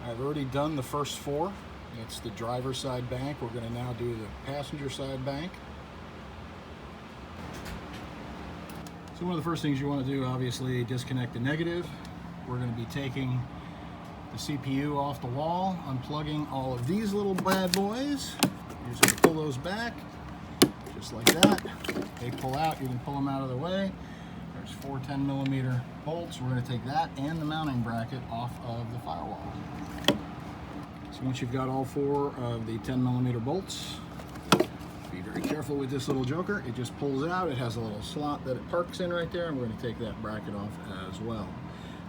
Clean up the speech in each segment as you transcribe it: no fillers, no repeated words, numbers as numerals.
I've already done the first 4. It's the driver's side bank. We're going to now do the passenger side bank. So one of the first things you want to do, obviously, disconnect the negative. We're going to be taking the CPU off the wall, unplugging all of these little bad boys. You're just going to pull those back, just like that. They pull out, you can pull them out of the way. There's 4 10mm bolts. We're going to take that and the mounting bracket off of the firewall. So once you've got all 4 of the 10mm bolts, be very careful with this little joker. It just pulls out. It has a little slot that it parks in right there, and we're going to take that bracket off as well.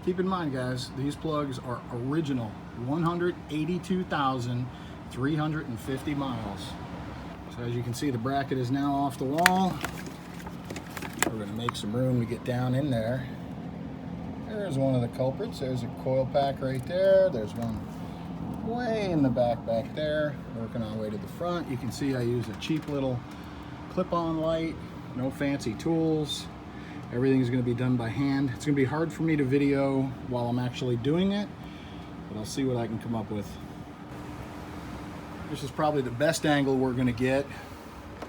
Keep in mind, guys, these plugs are original 182,350 miles. So as you can see, the bracket is now off the wall. We're going to make some room to get down in there. There's one of the culprits. There's a coil pack right there. There's one way in the back there. Working our way to the front. You can see I use a cheap little clip-on light. No fancy tools. Everything's going to be done by hand. It's going to be hard for me to video while I'm actually doing it, but I'll see what I can come up with. This is probably the best angle we're going to get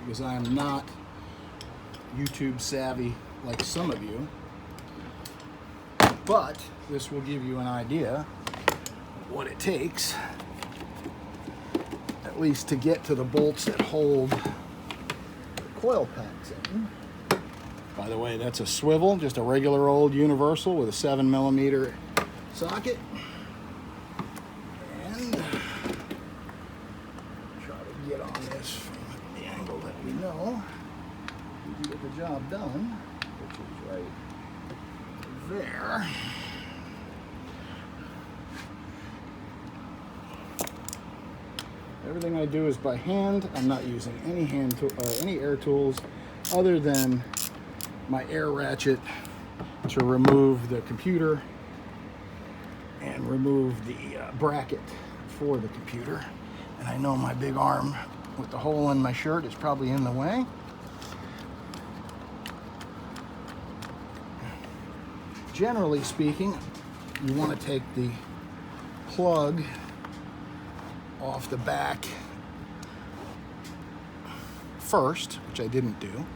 because I am not YouTube savvy like some of you, but this will give you an idea of what it takes, at least to get to the bolts that hold the coil packs in. By the way, that's a swivel, just a regular old universal with a 7mm socket. And try to get on this from the angle that we know we can get the job done, which is right there. Everything I do is by hand. I'm not using any any air tools other than my air ratchet to remove the computer and remove the bracket for the computer. And I know my big arm with the hole in my shirt is probably in the way. Generally speaking, you want to take the plug off the back first, which I didn't do.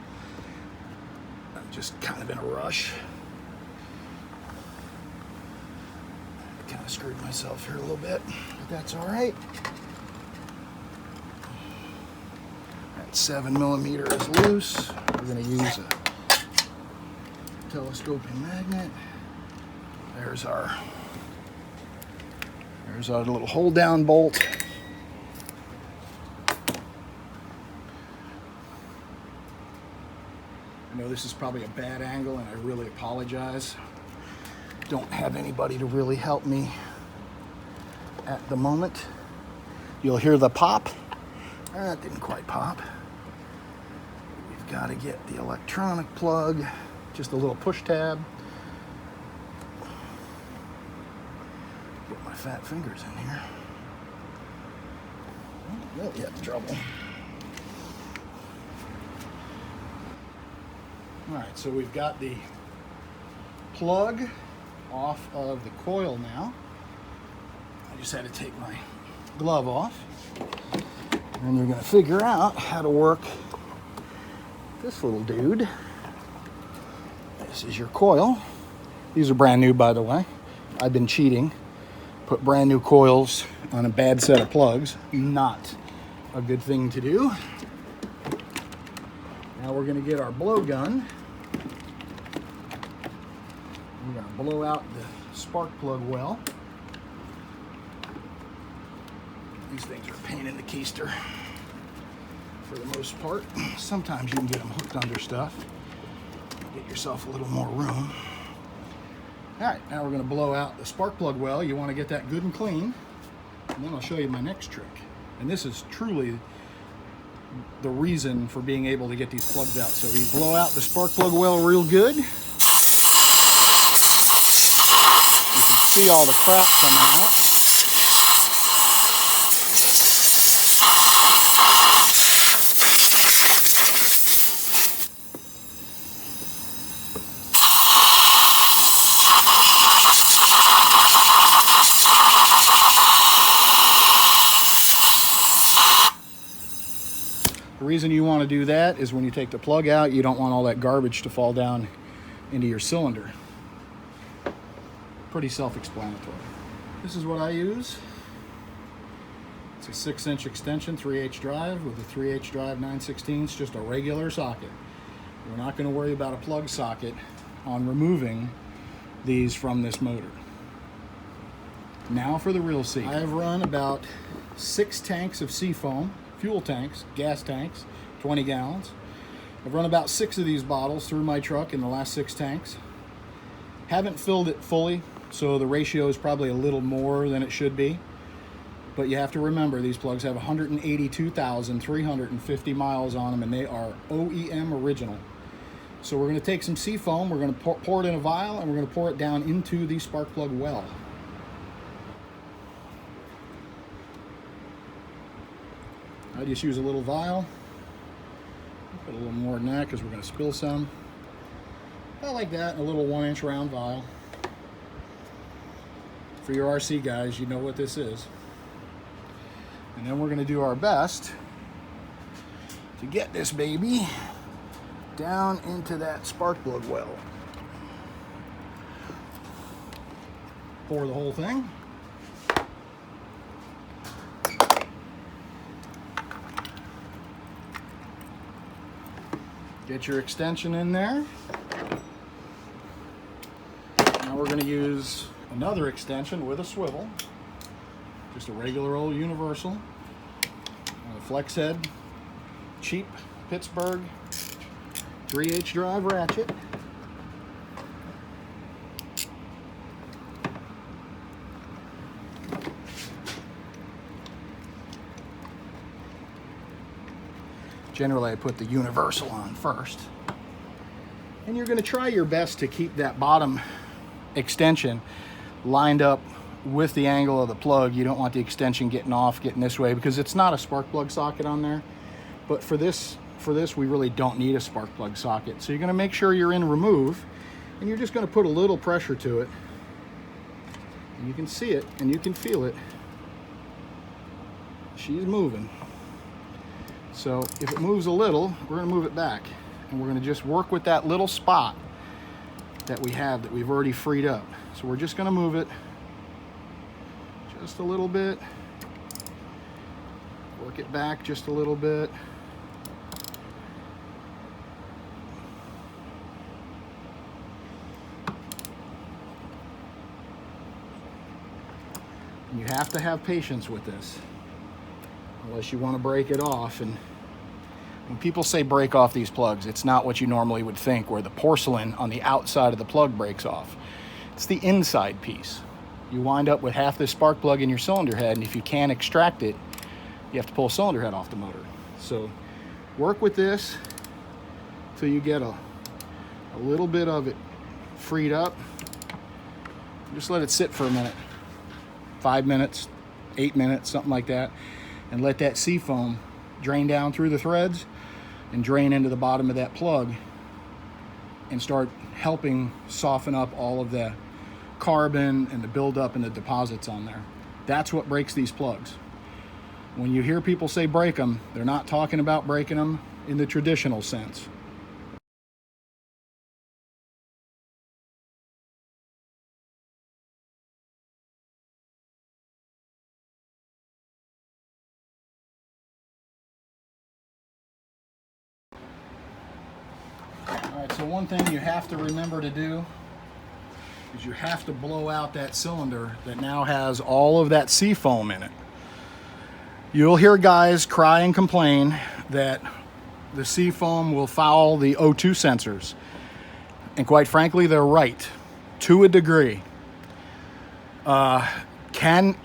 I'm just kind of in a rush. Kind of screwed myself here a little bit, but that's all right. That 7mm is loose. We're going to use a telescoping magnet. There's our little hold down bolt. I know this is probably a bad angle and I really apologize. Don't have anybody to really help me at the moment. You'll hear the pop. That didn't quite pop. We've got to get the electronic plug, just a little push tab. Get my fat fingers in here. Really have trouble. All right, so we've got the plug off of the coil now. I just had to take my glove off. And you're going to figure out how to work this little dude. This is your coil. These are brand new, by the way. I've been cheating. Put brand new coils on a bad set of plugs. Not a good thing to do. Now we're going to get our blowgun. We're going to blow out the spark plug well. These things are a pain in the keister for the most part. Sometimes you can get them hooked under stuff. Get yourself a little more room. All right, now we're going to blow out the spark plug well. You want to get that good and clean. And then I'll show you my next trick. And this is truly the reason for being able to get these plugs out. So we blow out the spark plug well real good. You can see all the crap coming out. The reason you want to do that is when you take the plug out, you don't want all that garbage to fall down into your cylinder. Pretty self-explanatory. This is what I use. It's a 6-inch extension, 3H drive with a 3H drive 9/16, just a regular socket. We're not going to worry about a plug socket on removing these from this motor. Now for the real secret. I have run about 6 tanks of seafoam, fuel tanks, gas tanks, 20 gallons. I've run about 6 of these bottles through my truck in the last 6 tanks. Haven't filled it fully, so the ratio is probably a little more than it should be. But you have to remember, these plugs have 182,350 miles on them, and they are OEM original. So we're going to take some seafoam, we're going to pour it in a vial, and we're going to pour it down into the spark plug well. I just use a little vial. Put a little more than that because we're going to spill some. About like that, a little 1-inch round vial. For your RC guys, you know what this is. And then we're going to do our best to get this baby down into that spark plug well. Pour the whole thing. Get your extension in there. Now we're going to use another extension with a swivel. Just a regular old universal. A flex head, cheap Pittsburgh 3H drive ratchet. Generally, I put the universal on first. And you're going to try your best to keep that bottom extension lined up with the angle of the plug. You don't want the extension getting this way, because it's not a spark plug socket on there. But for this, we really don't need a spark plug socket. So you're going to make sure you're in remove, and you're just going to put a little pressure to it. And you can see it, and you can feel it. She's moving. So if it moves a little, we're going to move it back, and we're going to just work with that little spot that we have that we've already freed up. So we're just going to move it just a little bit, work it back just a little bit. And you have to have patience with this, unless you want to break it off. And when people say break off these plugs, it's not what you normally would think, where the porcelain on the outside of the plug breaks off. It's the inside piece. You wind up with half this spark plug in your cylinder head, and if you can't extract it, you have to pull a cylinder head off the motor. So work with this till you get a little bit of it freed up. Just let it sit for a minute, 5 minutes, 8 minutes, something like that, and let that seafoam drain down through the threads and drain into the bottom of that plug and start helping soften up all of the carbon and the buildup and the deposits on there. That's what breaks these plugs. When you hear people say break them, they're not talking about breaking them in the traditional sense. All right, so one thing you have to remember to do is you have to blow out that cylinder that now has all of that seafoam in it. You'll hear guys cry and complain that the seafoam will foul the O2 sensors. And quite frankly, they're right, to a degree. Can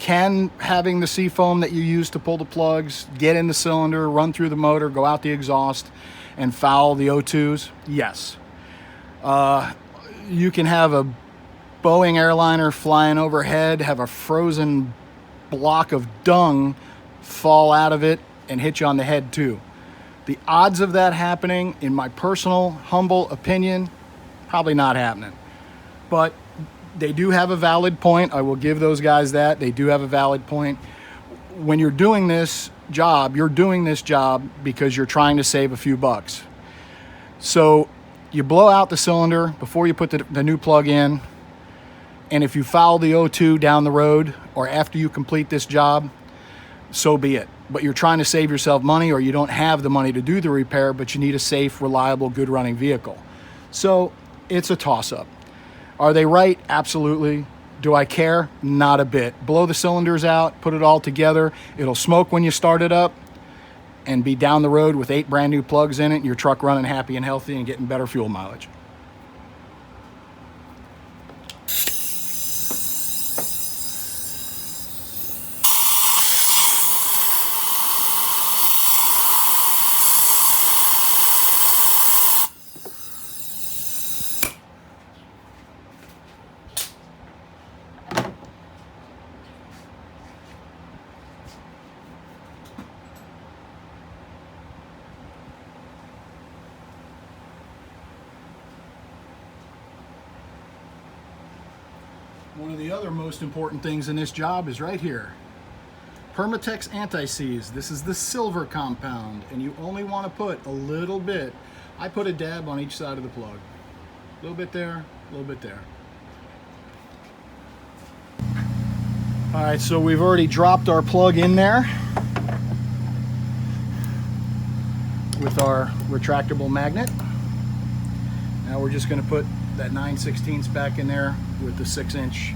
having the seafoam that you use to pull the plugs get in the cylinder, run through the motor, go out the exhaust, and foul the O2s? Yes. You can have a Boeing airliner flying overhead, have a frozen block of dung fall out of it and hit you on the head too. The odds of that happening, in my personal, humble opinion, probably not happening. But they do have a valid point. I will give those guys that. They do have a valid point. when you're doing this job, because you're trying to save a few bucks. So you blow out the cylinder before you put the new plug in. And if you foul the O2 down the road or after you complete this job, so be it. But you're trying to save yourself money, or you don't have the money to do the repair, but you need a safe, reliable, good running vehicle. So it's a toss-up. Are they right? Absolutely. Do I care? Not a bit. Blow the cylinders out, put it all together. It'll smoke when you start it up and be down the road with 8 brand new plugs in it, and your truck running happy and healthy and getting better fuel mileage. One of the other most important things in this job is right here. Permatex Anti-Seize. This is the silver compound, and you only want to put a little bit. I put a dab on each side of the plug. A little bit there, a little bit there. All right, so we've already dropped our plug in there with our retractable magnet. Now we're just going to put that 9/16 back in there with the 6-inch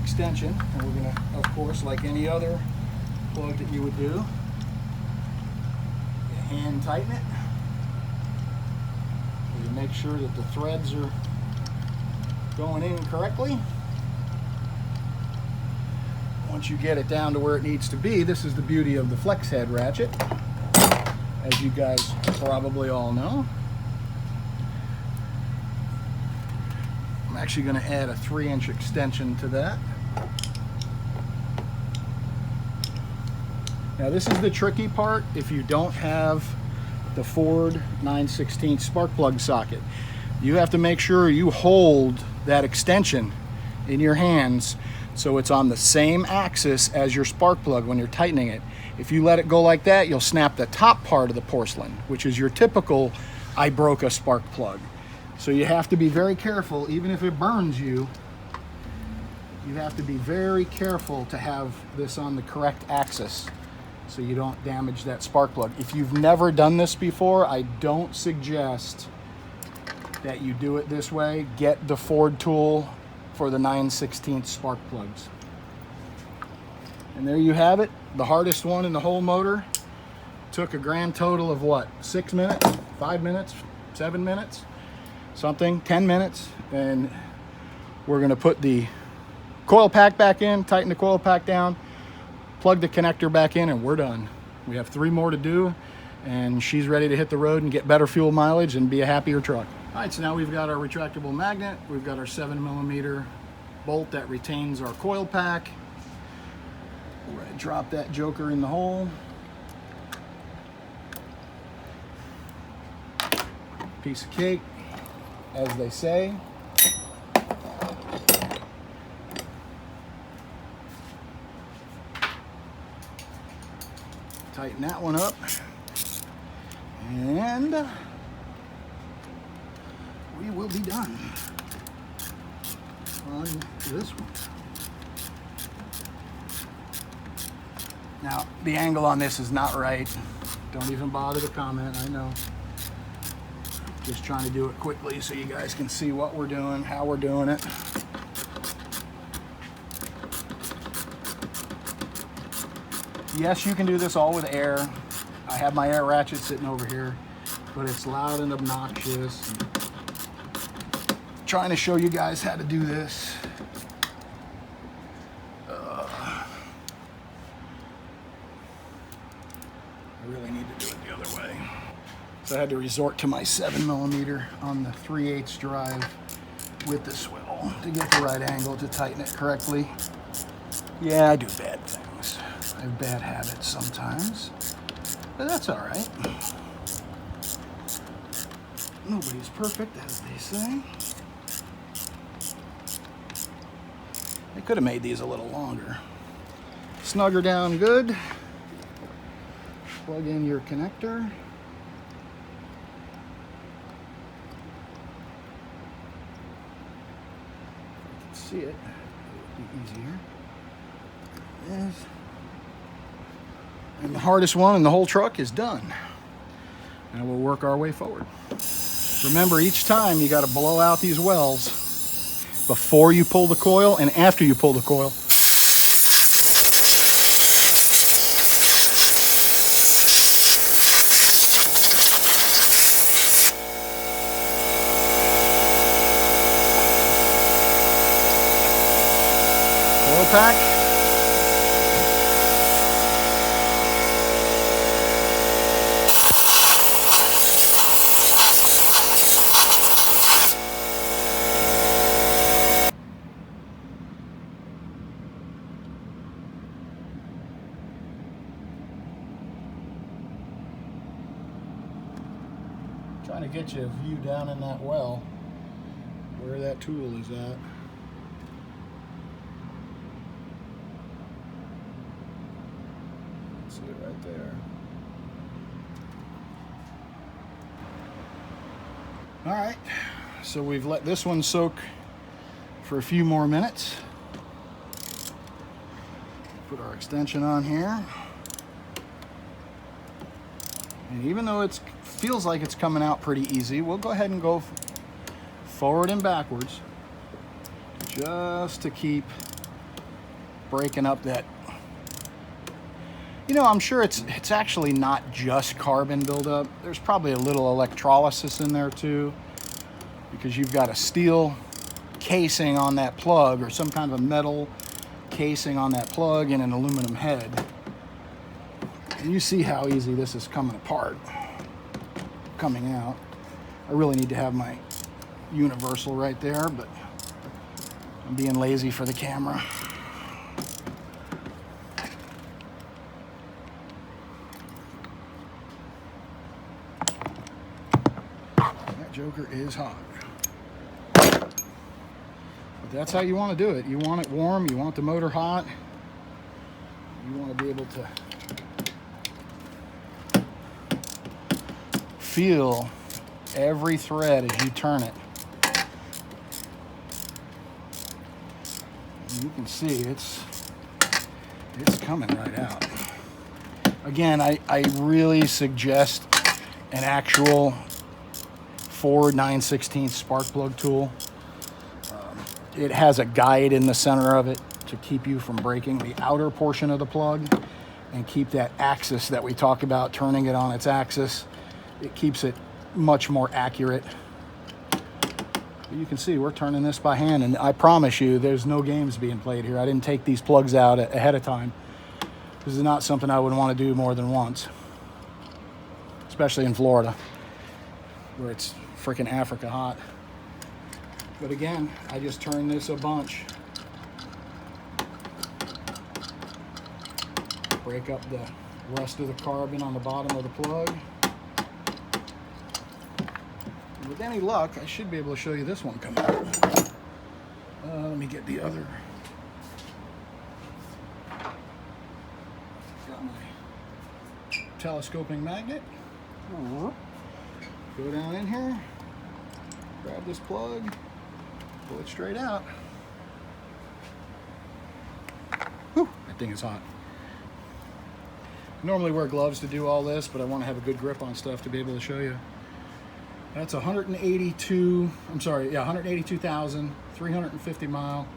extension, and we're going to, of course, like any other plug that you would do, you hand tighten it. You make sure that the threads are going in correctly. Once you get it down to where it needs to be, this is the beauty of the flex head ratchet, as you guys probably all know. I'm actually going to add a 3-inch extension to that. Now this is the tricky part if you don't have the Ford 9/16 spark plug socket. You have to make sure you hold that extension in your hands so it's on the same axis as your spark plug when you're tightening it. If you let it go like that, you'll snap the top part of the porcelain, which is your typical I broke a spark plug. So you have to be very careful. Even if it burns you, you have to be very careful to have this on the correct axis so you don't damage that spark plug. If you've never done this before, I don't suggest that you do it this way. Get the Ford tool for the 9/16 spark plugs. And there you have it, the hardest one in the whole motor. Took a grand total of what, 6 minutes, 5 minutes, 7 minutes, something, 10 minutes. And we're gonna put the coil pack back in, tighten the coil pack down, plug the connector back in, and we're done. We have 3 more to do, and she's ready to hit the road and get better fuel mileage and be a happier truck. All right, so now we've got our retractable magnet, we've got our 7mm bolt that retains our coil pack. We're gonna drop that joker in the hole. Piece of cake, as they say. Tighten that one up, and we will be done on this one. Now, the angle on this is not right. Don't even bother to comment, I know. Just trying to do it quickly so you guys can see what we're doing, how we're doing it. Yes, you can do this all with air. I have my air ratchet sitting over here, but it's loud and obnoxious. Trying to show you guys how to do this. I really need to do it the other way. So I had to resort to my 7mm on the 3/8 drive with the swivel to get the right angle to tighten it correctly. Yeah, I do bad things. I have bad habits sometimes, but that's all right. Nobody's perfect, as they say. They could have made these a little longer. snug her down good. Plug in your connector. See it, it'll be easier. There it is. And the hardest one in the whole truck is done. And we'll work our way forward. Remember, each time you got to blow out these wells before you pull the coil and after you pull the coil. Oil pack. Trying to get you a view down in that well where that tool is at. See it right there. All right, so we've let this one soak for a few more minutes. Put our extension on here. And even though it feels like it's coming out pretty easy, we'll go ahead and go forward and backwards just to keep breaking up that. You know, I'm sure it's actually not just carbon buildup. There's probably a little electrolysis in there too, because you've got a steel casing on that plug or some kind of a metal casing on that plug and an aluminum head. And you see how easy this is coming apart, coming out. I really need to have my universal right there, but I'm being lazy for the camera. That joker is hot. But that's how you want to do it. You want it warm, you want the motor hot, you want to be able to feel every thread as you turn it. And you can see it's coming right out. Again, I really suggest an actual Ford 9/16 spark plug tool. It has a guide in the center of it to keep you from breaking the outer portion of the plug and keep that axis that we talk about, turning it on its axis. It keeps it much more accurate. You can see we're turning this by hand, and I promise you there's no games being played here. I didn't take these plugs out ahead of time. This is not something I would want to do more than once, especially in Florida where it's freaking Africa hot. But again, I just turn this a bunch. Break up the rest of the carbon on the bottom of the plug. With any luck, I should be able to show you this one come out. Let me get the other. Got my telescoping magnet. Go down in here, grab this plug, pull it straight out. Whew, that thing is hot. I normally wear gloves to do all this, but I want to have a good grip on stuff to be able to show you. That's 182,350 mile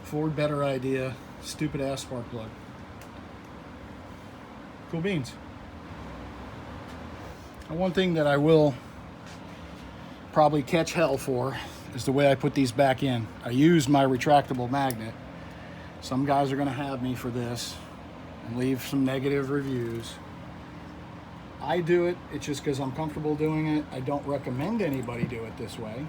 Ford Better Idea, stupid ass spark plug. Cool beans. And one thing that I will probably catch hell for is the way I put these back in. I use my retractable magnet. Some guys are going to have me for this and leave some negative reviews. I do it, it's just because I'm comfortable doing it. I don't recommend anybody do it this way.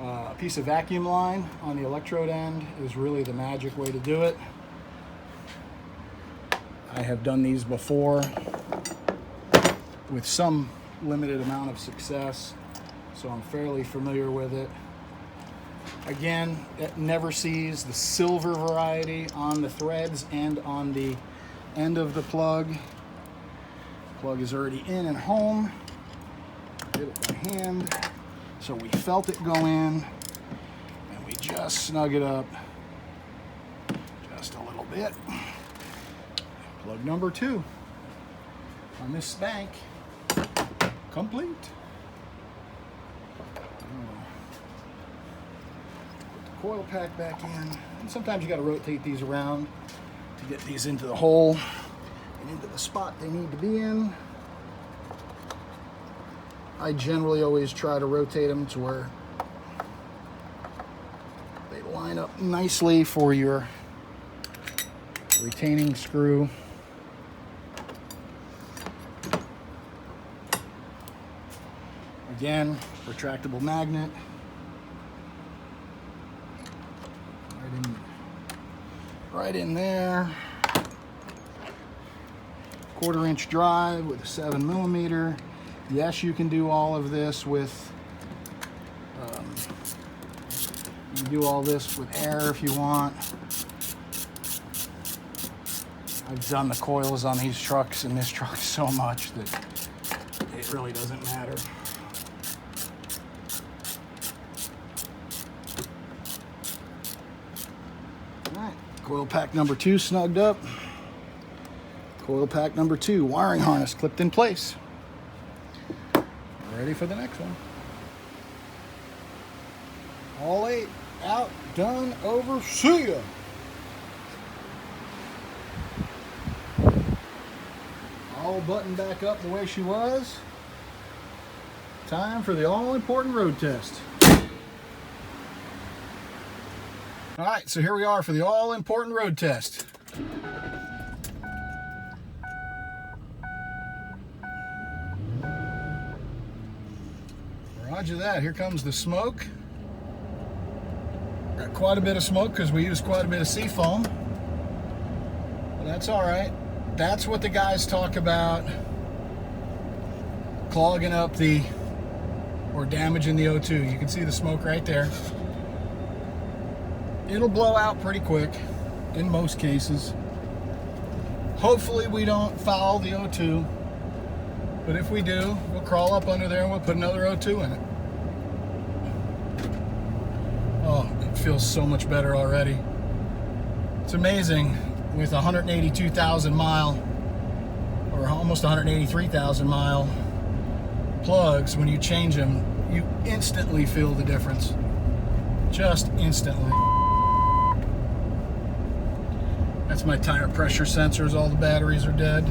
A piece of vacuum line on the electrode end is really the magic way to do it. I have done these before with some limited amount of success, so I'm fairly familiar with it. Again, it never sees the silver variety on the threads and on the end of the plug. Plug is already in and home. Did it by hand. So we felt it go in, and we just snug it up just a little bit. Plug number 2 on this spank, complete. Coil pack back in, and sometimes you got to rotate these around to get these into the hole and into the spot they need to be in. I generally always try to rotate them to where they line up nicely for your retaining screw. Again, retractable magnet. Right in there. 1/4-inch drive with a 7mm. Yes, you can do all of this with you can do all this with air if you want. I've done the coils on these trucks and this truck so much that it really doesn't matter. Alright, coil pack number 2 snugged up. Coil pack number 2, wiring harness clipped in place. Ready for the next one. All 8 out, done, over, see ya. All buttoned back up the way she was. Time for the all-important road test. All right, so here we are for the all-important road test. Roger that, here comes the smoke. Got quite a bit of smoke because we use quite a bit of seafoam. But that's all right. That's what the guys talk about clogging up or damaging the O2. You can see the smoke right there. It'll blow out pretty quick in most cases. Hopefully we don't foul the O2, but if we do, we'll crawl up under there and we'll put another O2 in it. Oh, it feels so much better already. It's amazing with 182,000 mile or almost 183,000 mile plugs, when you change them, you instantly feel the difference. Just instantly. That's my tire pressure sensors. All the batteries are dead.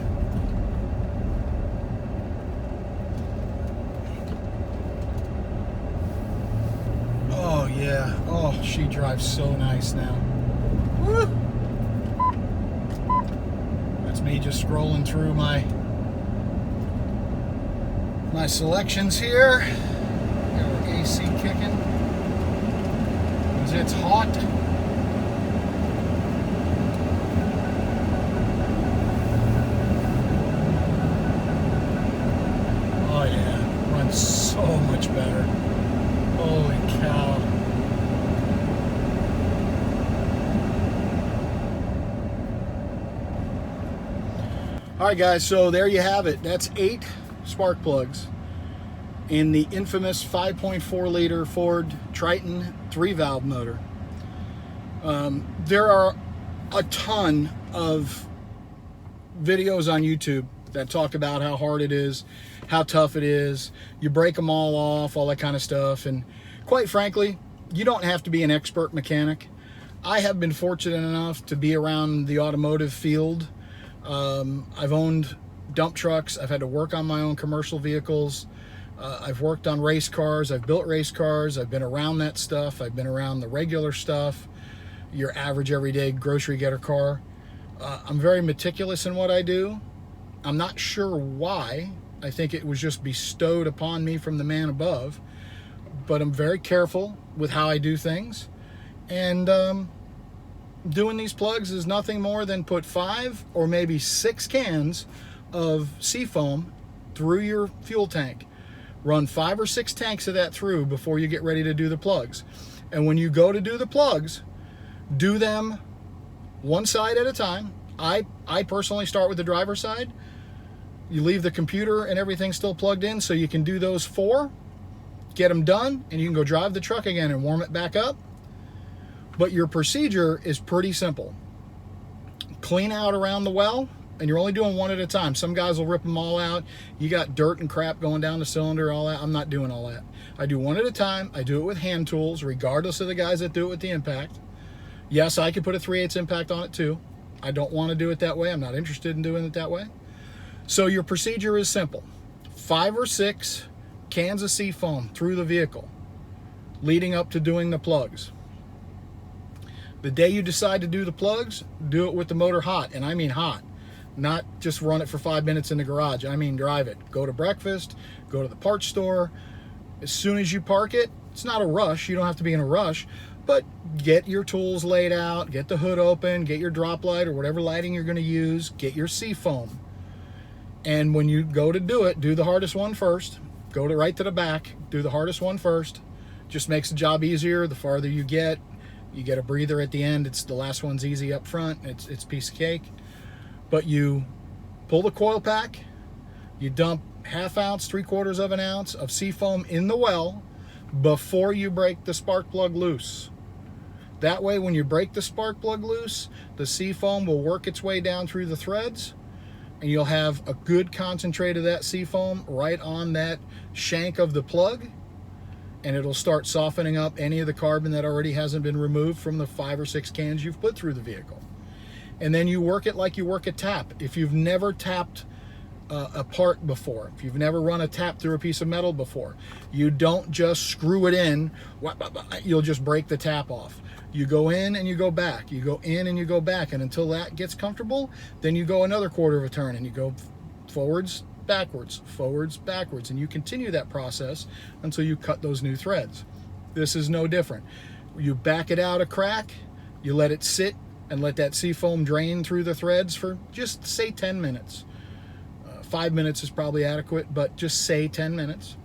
Oh yeah. Oh, she drives so nice now. Woo! That's me just scrolling through my selections here. Got our AC kicking because it's hot. Oh yeah, runs so much better. Holy cow. All right guys, so there you have it. That's 8 spark plugs in the infamous 5.4 liter Ford Triton 3-valve motor. There are a ton of videos on YouTube that talk about how hard it is, how tough it is. You break them all off, all that kind of stuff. And quite frankly, you don't have to be an expert mechanic. I have been fortunate enough to be around the automotive field. I've owned dump trucks. I've had to work on my own commercial vehicles. I've worked on race cars. I've built race cars. I've been around that stuff. I've been around the regular stuff, your average everyday grocery getter car. I'm very meticulous in what I do. I'm not sure why. I think it was just bestowed upon me from the man above, but I'm very careful with how I do things. And doing these plugs is nothing more than put 5 or maybe 6 cans of seafoam through your fuel tank. Run 5 or 6 tanks of that through before you get ready to do the plugs. And when you go to do the plugs, do them one side at a time. I personally start with the driver's side. You leave the computer and everything still plugged in so you can do those 4, get them done, and you can go drive the truck again and warm it back up. But your procedure is pretty simple. Clean out around the well, and you're only doing one at a time. Some guys will rip them all out. You got dirt and crap going down the cylinder, all that. I'm not doing all that. I do one at a time. I do it with hand tools, regardless of the guys that do it with the impact. Yes, I could put a 3/8 impact on it too. I don't want to do it that way. I'm not interested in doing it that way. So your procedure is simple. 5 or 6 cans of seafoam through the vehicle, leading up to doing the plugs. The day you decide to do the plugs, do it with the motor hot, and I mean hot. Not just run it for 5 minutes in the garage. I mean drive it. Go to breakfast, go to the parts store. As soon as you park it, it's not a rush. You don't have to be in a rush, but get your tools laid out, get the hood open, get your drop light or whatever lighting you're going to use, get your seafoam. And when you go to do it, do the hardest one first. Go right to the back, do the hardest one first. Just makes the job easier. The farther you get a breather at the end. It's the last one's easy up front. It's a piece of cake. But you pull the coil pack, you dump 1/2 ounce, 3/4 of an ounce of seafoam in the well before you break the spark plug loose. That way, when you break the spark plug loose, the seafoam will work its way down through the threads, and you'll have a good concentrate of that seafoam right on that shank of the plug, and it'll start softening up any of the carbon that already hasn't been removed from the 5 or 6 cans you've put through the vehicle. And then you work it like you work a tap. If you've never tapped a part before, if you've never run a tap through a piece of metal before, you don't just screw it in, you'll just break the tap off. You go in and you go back, you go in and you go back, and until that gets comfortable, then you go another 1/4 of a turn and you go forwards, backwards, and you continue that process until you cut those new threads. This is no different. You back it out a crack, you let it sit and let that seafoam drain through the threads for just say 10 minutes. 5 minutes is probably adequate, but just say 10 minutes.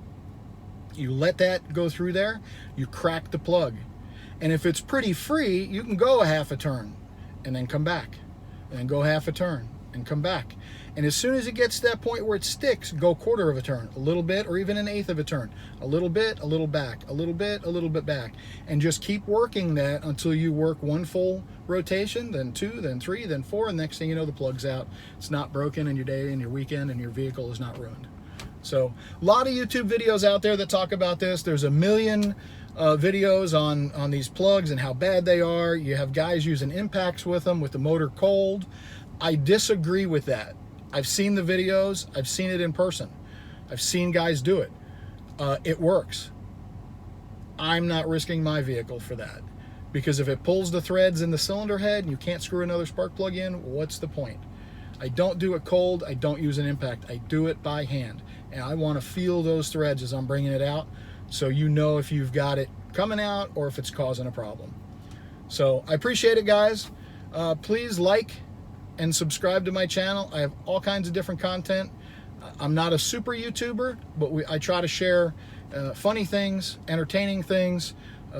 You let that go through there, you crack the plug. And if it's pretty free, you can go 1/2 a turn and then come back, and then go 1/2 a turn and come back. And as soon as it gets to that point where it sticks, go 1/4 of a turn, a little bit, or even 1/8 of a turn, a little bit, a little back, a little bit back, and just keep working that until you work 1 full rotation, then 2, then 3, then 4, and next thing you know, the plug's out. It's not broken, and your day and your weekend and your vehicle is not ruined. So a lot of YouTube videos out there that talk about this. There's a million videos on these plugs and how bad they are. You have guys using impacts with them with the motor cold. I disagree with that. I've seen the videos, I've seen it in person. I've seen guys do it. It works. I'm not risking my vehicle for that, because if it pulls the threads in the cylinder head and you can't screw another spark plug in, what's the point? I don't do it cold, I don't use an impact, I do it by hand. And I want to feel those threads as I'm bringing it out, so you know if you've got it coming out or if it's causing a problem. So I appreciate it, guys. Please like and subscribe to my channel. I have all kinds of different content. I'm not a super YouTuber, but I try to share funny things, entertaining things,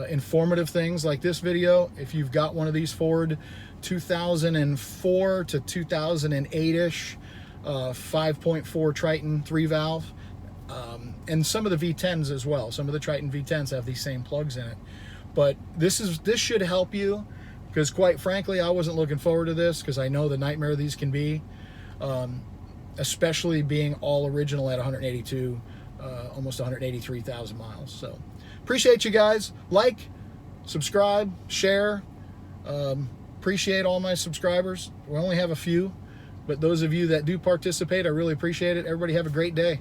informative things like this video. If you've got one of these Ford 2004 to 2008-ish 5.4 Triton 3-valve, and some of the V10s as well. Some of the Triton V10s have these same plugs in it. But this should help you, because quite frankly, I wasn't looking forward to this, because I know the nightmare these can be, especially being all original at 182, almost 183,000 miles. So appreciate you guys. Like, subscribe, share. Appreciate all my subscribers. We only have a few, but those of you that do participate, I really appreciate it. Everybody have a great day.